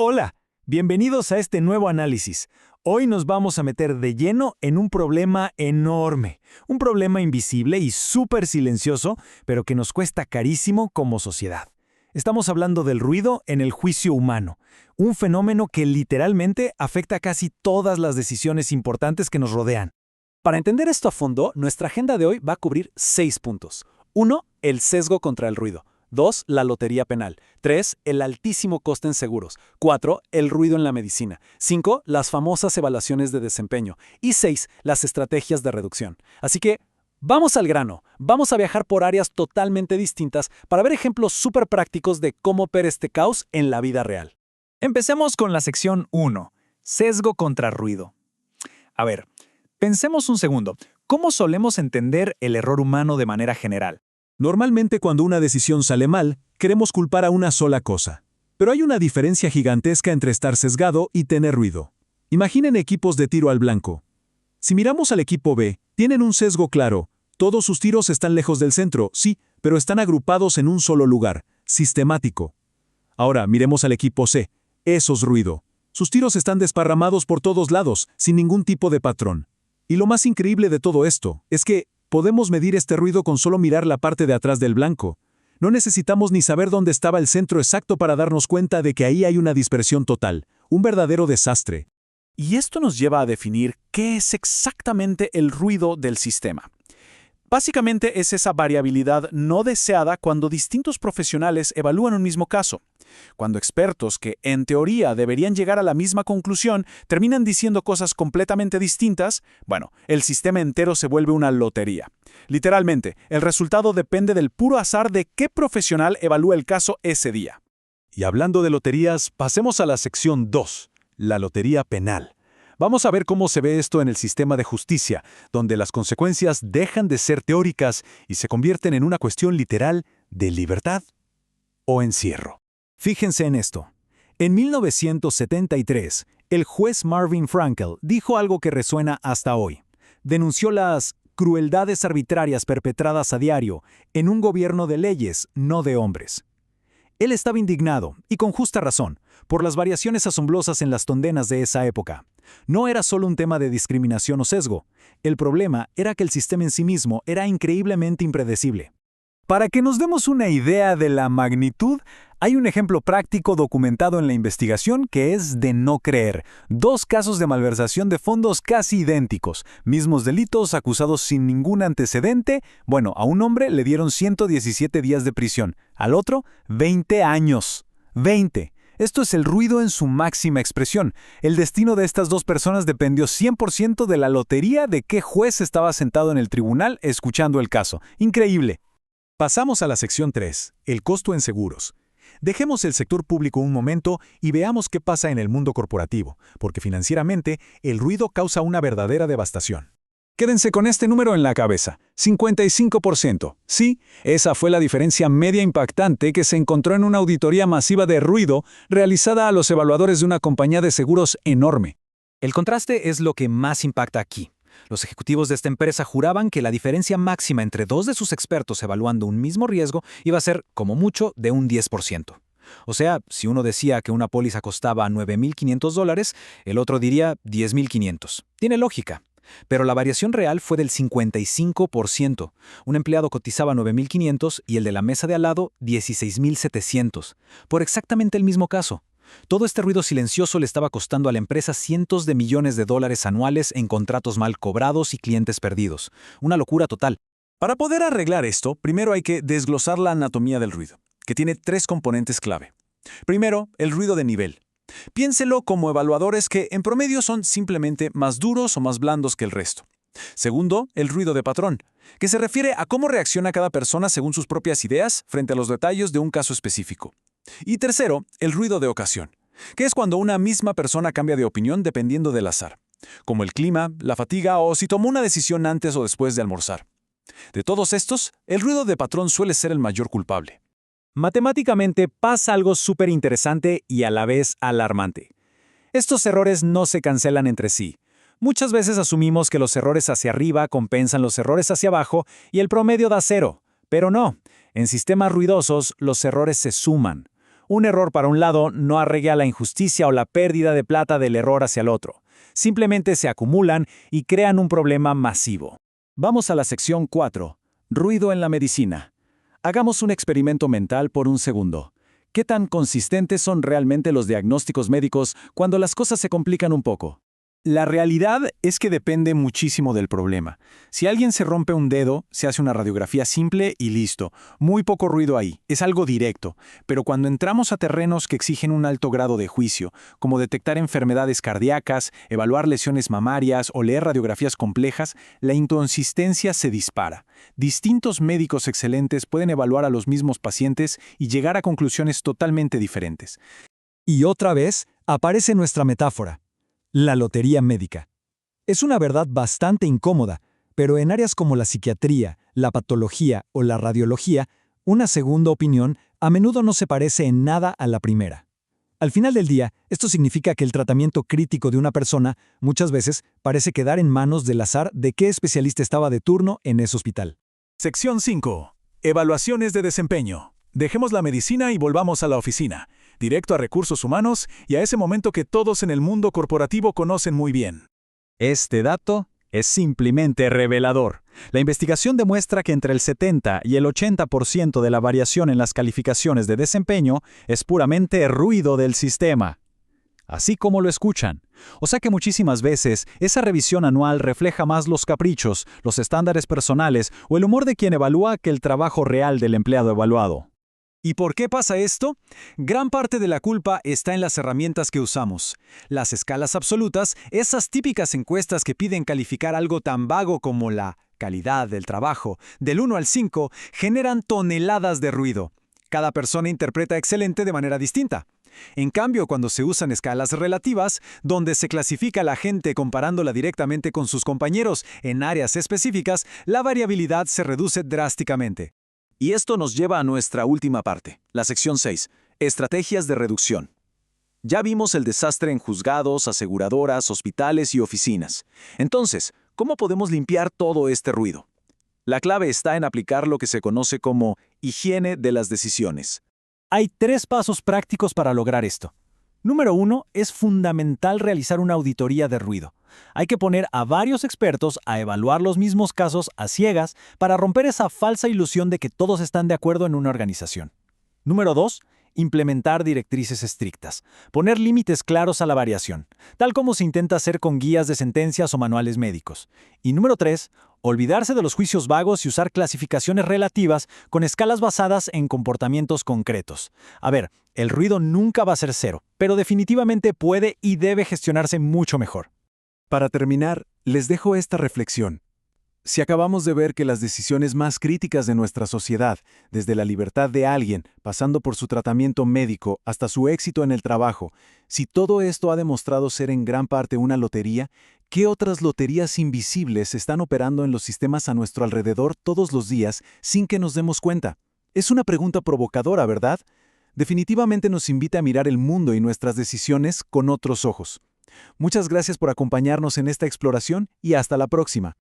Hola, bienvenidos a este nuevo análisis. Hoy nos vamos a meter de lleno en un problema enorme, un problema invisible y súper silencioso, pero que nos cuesta carísimo como sociedad. Estamos hablando del ruido en el juicio humano, un fenómeno que literalmente afecta casi todas las decisiones importantes que nos rodean. Para entender esto a fondo, nuestra agenda de hoy va a cubrir 6 puntos. 1. El sesgo contra el ruido. 2. La lotería penal. 3. El altísimo coste en seguros. 4. El ruido en la medicina. 5. Las famosas evaluaciones de desempeño. Y 6. Las estrategias de reducción. Así que, vamos al grano. Vamos a viajar por áreas totalmente distintas para ver ejemplos súper prácticos de cómo operar este caos en la vida real. Empecemos con la sección 1. Sesgo contra ruido. A ver, pensemos un segundo. ¿Cómo solemos entender el error humano de manera general? Normalmente cuando una decisión sale mal, queremos culpar a una sola cosa. Pero hay una diferencia gigantesca entre estar sesgado y tener ruido. Imaginen equipos de tiro al blanco. Si miramos al equipo B, tienen un sesgo claro. Todos sus tiros están lejos del centro, sí, pero están agrupados en un solo lugar, sistemático. Ahora miremos al equipo C. Eso es ruido. Sus tiros están desparramados por todos lados, sin ningún tipo de patrón. Y lo más increíble de todo esto es que podemos medir este ruido con solo mirar la parte de atrás del blanco. No necesitamos ni saber dónde estaba el centro exacto para darnos cuenta de que ahí hay una dispersión total, un verdadero desastre. Y esto nos lleva a definir qué es exactamente el ruido del sistema. Básicamente es esa variabilidad no deseada cuando distintos profesionales evalúan un mismo caso. Cuando expertos que, en teoría, deberían llegar a la misma conclusión, terminan diciendo cosas completamente distintas, el sistema entero se vuelve una lotería. Literalmente, el resultado depende del puro azar de qué profesional evalúa el caso ese día. Y hablando de loterías, pasemos a la sección 2, la lotería penal. Vamos a ver cómo se ve esto en el sistema de justicia, donde las consecuencias dejan de ser teóricas y se convierten en una cuestión literal de libertad o encierro. Fíjense en esto. En 1973, el juez Marvin Frankel dijo algo que resuena hasta hoy. Denunció las crueldades arbitrarias perpetradas a diario en un gobierno de leyes, no de hombres. Él estaba indignado, y con justa razón, por las variaciones asombrosas en las condenas de esa época. No era solo un tema de discriminación o sesgo. El problema era que el sistema en sí mismo era increíblemente impredecible. Para que nos demos una idea de la magnitud, hay un ejemplo práctico documentado en la investigación que es de no creer. 2 casos de malversación de fondos casi idénticos, mismos delitos acusados sin ningún antecedente. A un hombre le dieron 117 días de prisión, al otro 20 años. 20. Esto es el ruido en su máxima expresión. El destino de estas 2 personas dependió 100% de la lotería de qué juez estaba sentado en el tribunal escuchando el caso. Increíble. Pasamos a la sección 3, el costo en seguros. Dejemos el sector público un momento y veamos qué pasa en el mundo corporativo, porque financieramente el ruido causa una verdadera devastación. Quédense con este número en la cabeza, 55%. Sí, esa fue la diferencia media impactante que se encontró en una auditoría masiva de ruido realizada a los evaluadores de una compañía de seguros enorme. El contraste es lo que más impacta aquí. Los ejecutivos de esta empresa juraban que la diferencia máxima entre 2 de sus expertos evaluando un mismo riesgo iba a ser, como mucho, de un 10%. O sea, si uno decía que una póliza costaba $9,500, el otro diría $10,500. Tiene lógica. Pero la variación real fue del 55%. Un empleado cotizaba $9,500 y el de la mesa de al lado $16,700, por exactamente el mismo caso. Todo este ruido silencioso le estaba costando a la empresa cientos de millones de dólares anuales en contratos mal cobrados y clientes perdidos. Una locura total. Para poder arreglar esto, primero hay que desglosar la anatomía del ruido, que tiene 3 componentes clave. Primero, el ruido de nivel. Piénselo como evaluadores que en promedio son simplemente más duros o más blandos que el resto. Segundo, el ruido de patrón, que se refiere a cómo reacciona cada persona según sus propias ideas frente a los detalles de un caso específico. Y tercero, el ruido de ocasión, que es cuando una misma persona cambia de opinión dependiendo del azar, como el clima, la fatiga o si tomó una decisión antes o después de almorzar. De todos estos, el ruido de patrón suele ser el mayor culpable. Matemáticamente pasa algo súper interesante y a la vez alarmante. Estos errores no se cancelan entre sí. Muchas veces asumimos que los errores hacia arriba compensan los errores hacia abajo y el promedio da 0. Pero no, en sistemas ruidosos los errores se suman. Un error para un lado no arregla la injusticia o la pérdida de plata del error hacia el otro. Simplemente se acumulan y crean un problema masivo. Vamos a la sección 4. Ruido en la medicina. Hagamos un experimento mental por un segundo. ¿Qué tan consistentes son realmente los diagnósticos médicos cuando las cosas se complican un poco? La realidad es que depende muchísimo del problema. Si alguien se rompe un dedo, se hace una radiografía simple y listo. Muy poco ruido ahí, es algo directo. Pero cuando entramos a terrenos que exigen un alto grado de juicio, como detectar enfermedades cardíacas, evaluar lesiones mamarias o leer radiografías complejas, la inconsistencia se dispara. Distintos médicos excelentes pueden evaluar a los mismos pacientes y llegar a conclusiones totalmente diferentes. Y otra vez aparece nuestra metáfora. La lotería médica. Es una verdad bastante incómoda, pero en áreas como la psiquiatría, la patología o la radiología, una segunda opinión a menudo no se parece en nada a la primera. Al final del día, esto significa que el tratamiento crítico de una persona muchas veces parece quedar en manos del azar de qué especialista estaba de turno en ese hospital. Sección 5. Evaluaciones de desempeño. Dejemos la medicina y volvamos a la oficina, directo a recursos humanos y a ese momento que todos en el mundo corporativo conocen muy bien. Este dato es simplemente revelador. La investigación demuestra que entre el 70 y el 80% de la variación en las calificaciones de desempeño es puramente ruido del sistema. Así como lo escuchan. O sea que muchísimas veces esa revisión anual refleja más los caprichos, los estándares personales o el humor de quien evalúa que el trabajo real del empleado evaluado. ¿Y por qué pasa esto? Gran parte de la culpa está en las herramientas que usamos. Las escalas absolutas, esas típicas encuestas que piden calificar algo tan vago como la calidad del trabajo, del 1 al 5, generan toneladas de ruido. Cada persona interpreta excelente de manera distinta. En cambio, cuando se usan escalas relativas, donde se clasifica a la gente comparándola directamente con sus compañeros en áreas específicas, la variabilidad se reduce drásticamente. Y esto nos lleva a nuestra última parte, la sección 6, estrategias de reducción. Ya vimos el desastre en juzgados, aseguradoras, hospitales y oficinas. Entonces, ¿cómo podemos limpiar todo este ruido? La clave está en aplicar lo que se conoce como higiene de las decisiones. Hay 3 pasos prácticos para lograr esto. Número 1, es fundamental realizar una auditoría de ruido. Hay que poner a varios expertos a evaluar los mismos casos a ciegas para romper esa falsa ilusión de que todos están de acuerdo en una organización. Número 2, implementar directrices estrictas. Poner límites claros a la variación, tal como se intenta hacer con guías de sentencias o manuales médicos. Y número 3, olvidarse de los juicios vagos y usar clasificaciones relativas con escalas basadas en comportamientos concretos. A ver, el ruido nunca va a ser 0, pero definitivamente puede y debe gestionarse mucho mejor. Para terminar, les dejo esta reflexión. Si acabamos de ver que las decisiones más críticas de nuestra sociedad, desde la libertad de alguien, pasando por su tratamiento médico hasta su éxito en el trabajo, si todo esto ha demostrado ser en gran parte una lotería, ¿qué otras loterías invisibles están operando en los sistemas a nuestro alrededor todos los días sin que nos demos cuenta? Es una pregunta provocadora, ¿verdad? Definitivamente nos invita a mirar el mundo y nuestras decisiones con otros ojos. Muchas gracias por acompañarnos en esta exploración y hasta la próxima.